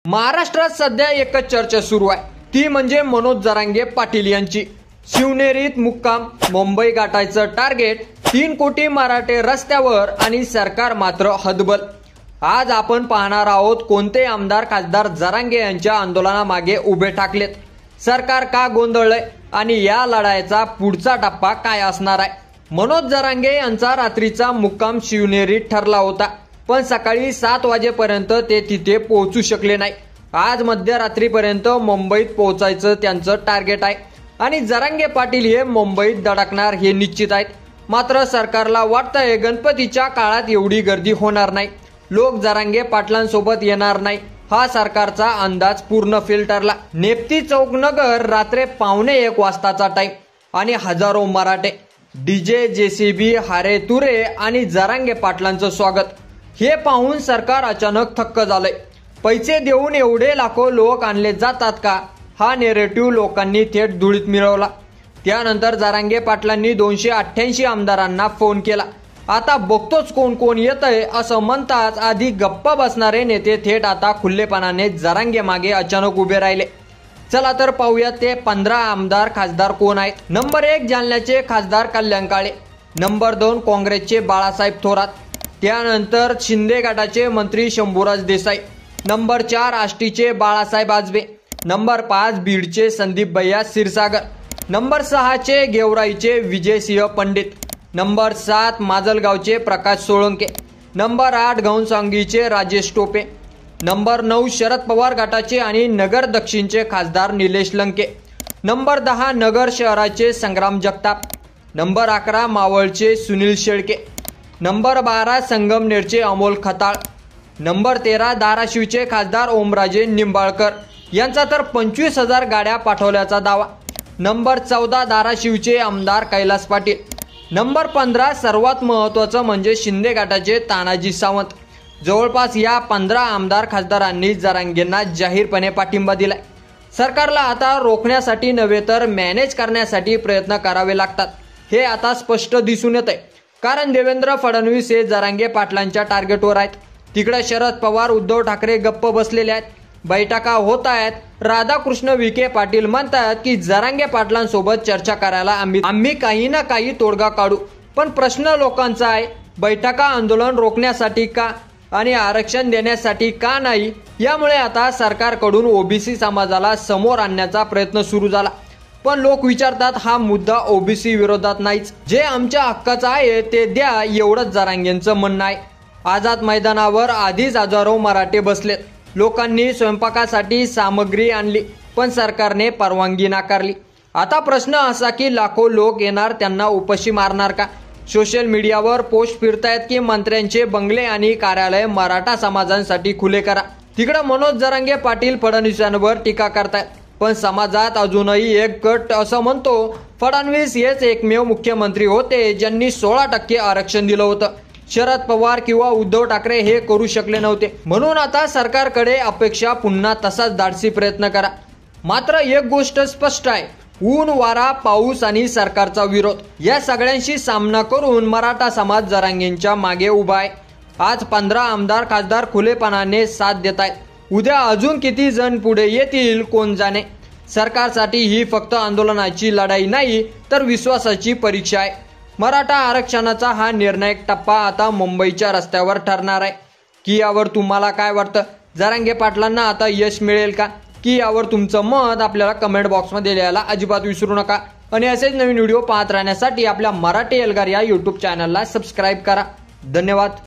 महाराष्ट्रात सध्या एकच चर्चा सुरू आहे, ती म्हणजे मनोज जरांगे पाटील यांची। शिवनेरीत मुक्काम, मुंबई गाठायचं टार्गेट, 3 कोटी मराठे रस्त्यावर आणि सरकार मात्र हतबल। आज आपण पाहणार आहोत कोणते आमदार खासदार जरांगे यांच्या आंदोलनामागे उभे ठाकलेत, सरकार का गोंधळलंय आणि या लढाईचा पुढचा टप्पा काय असणार आहे। मनोज जरांगे यांचा रात्रीचा मुक्काम शिवनेरीत ठरला होता, पण सकाळी 7 वाजेपर्यंत ते तिथे पोहोचू शकले नाही। आज मध्यरात्रीपर्यंत मुंबईत पोहोचायचं त्यांचं टार्गेट आहे आणि जरांगे पाटील हे मुंबईत धडकणार हे निश्चित आहेत। मात्र सरकारला वाटतंय गणपतीच्या काळात एवढी गर्दी होणार नाही, लोक जरांगे पाटलांसोबत येणार नाही, हा सरकारचा अंदाज पूर्ण फेल ठरला। नेप्ती चौक नगर रात्री 1:15 वाजताचा टाइम आणि हजारो मराठे, डीजे, जेसीबी, हारे तुरे आणि जरांगे पाटलांचं स्वागत हे पाहून सरकार अचानक थक्क झालंय। पैसे देऊन एवढे लाखो लोक आणले जातात का, हा नेरेटिव्ह लोकांनी थेट धुळीत मिळवला। त्यानंतर जरांगे पाटलांनी 288 आमदारांना फोन केला। आता बघतोच कोण कोण येतंय असं म्हणताच आधी गप्पा बसणारे नेते थेट आता खुल्लेपणाने जरांगे मागे अचानक उभे राहिले। चला तर पाहूया ते 15 आमदार खासदार कोण आहेत। नंबर 1 जालन्याचे खासदार कल्याण काळे, नंबर 2 काँग्रेसचे बाळासाहेब थोरात, त्यानंतर शिंदे गटाचे मंत्री शंभूराज देसाई, नंबर 4 आष्टीचे बाळासाहेब आजबे, नंबर 5 बीडचे संदीप भैया क्षीरसागर, नंबर 6 चे गेवराईचे Vijaysinh Pandit, number 7 माजलगावचे Prakash Solanke, number 8 घनसावंगीचे Rajesh Tope, number 9 Sharad Pawar गटाचे आणि नगर दक्षिणचे खासदार निलेश लंके, नंबर 10 नगर शहराचे संग्राम जगताप, नंबर 11 मावळचे सुनील शेळके, नंबर 12 संगमनेरचे अमोल खताळ, नंबर 13 धाराशिवचे खासदार ओमराजे निंबाळकर यांचा तर 25,000 गाड्या पाठवल्याचा दावा, नंबर 14 धाराशिवचे आमदार कैलास पाटील, नंबर 15 सर्वात महत्त्वाचं म्हणजे शिंदे गटाचे तानाजी सावंत। जवळपास या 15 आमदार खासदारांनी जरांगेंना जाहीरपणे पाठिंबा दिलाय। सरकारला आता रोखण्यासाठी नव्हे तर मॅनेज करण्यासाठी प्रयत्न करावे लागतात हे आता स्पष्ट दिसून येत आहे, कारण देवेंद्र फडणवीस हे जरांगे पाटलांच्या टार्गेटवर आहेत। तिकडे शरद पवार, उद्धव ठाकरे गप्प बसलेले आहेत, बैठका होत आहेत। राधाकृष्ण विखे पाटील म्हणतात की जरांगे पाटलांसोबत चर्चा करायला आम्ही काही ना काही तोडगा काढू, पण प्रश्न लोकांचा आहे, बैठका आंदोलन रोखण्यासाठी का आणि आरक्षण देण्यासाठी का नाही। यामुळे आता सरकारकडून ओबीसी समाजाला समोर आणण्याचा प्रयत्न सुरू झाला, पण लोक विचारतात हा मुद्दा ओबीसी विरोधात नाहीच, जे आमच्या हक्काचं आहे ते द्या, एवढंच जरांगेंचं म्हणणं आहे। आझाद मैदानावर आधीच हजारो मराठे बसलेत, लोकांनी स्वयंपाकासाठी सामग्री आणली, पण सरकारने परवानगी नाकारली। आता प्रश्न असा की लाखो लोक येणार, त्यांना उपाशी मारणार का। सोशल मीडियावर पोस्ट फिरतायत की मंत्र्यांचे बंगले आणि कार्यालय मराठा समाजांसाठी खुले करा। तिकडे मनोज जरांगे पाटील फडणवीसांवर टीका करतायत, पण समाजात अजूनही एक गट असं म्हणतो फडणवीस हेच एकमेव मुख्यमंत्री होते ज्यांनी 16% आरक्षण दिलं होतं, शरद पवार किंवा उद्धव ठाकरे हे करू शकले नव्हते। म्हणून आता सरकारकडे अपेक्षा पुन्हा तसाच धाडसी प्रयत्न करा। मात्र एक गोष्ट स्पष्ट आहे, ऊन, वारा, पाऊस आणि सरकारचा विरोध या सगळ्यांशी सामना करून मराठा समाज जरांगेंच्या मागे उभा आहे। आज 15 आमदार खासदार खुलेपणाने साथ देत आहेत, उद्या अजून किती जण पुढे येतील कोण जाणे। सरकारसाठी ही फक्त आंदोलनाची लढाई नाही तर विश्वासाची परीक्षा आहे। मराठा आरक्षणाचा हा निर्णायक टप्पा आता मुंबईच्या रस्त्यावर ठरणार आहे की यावर तुम्हाला काय वाटतं। जरांगे पाटलांना आता यश मिळेल का की यावर तुमचं मत आपल्याला कमेंट बॉक्समध्ये लिहायला अजिबात विसरू नका आणि असेच नवीन व्हिडिओ पाहत राहण्यासाठी आपल्या मराठी एल्गार या यूट्यूब चॅनलला सबस्क्राईब करा। धन्यवाद।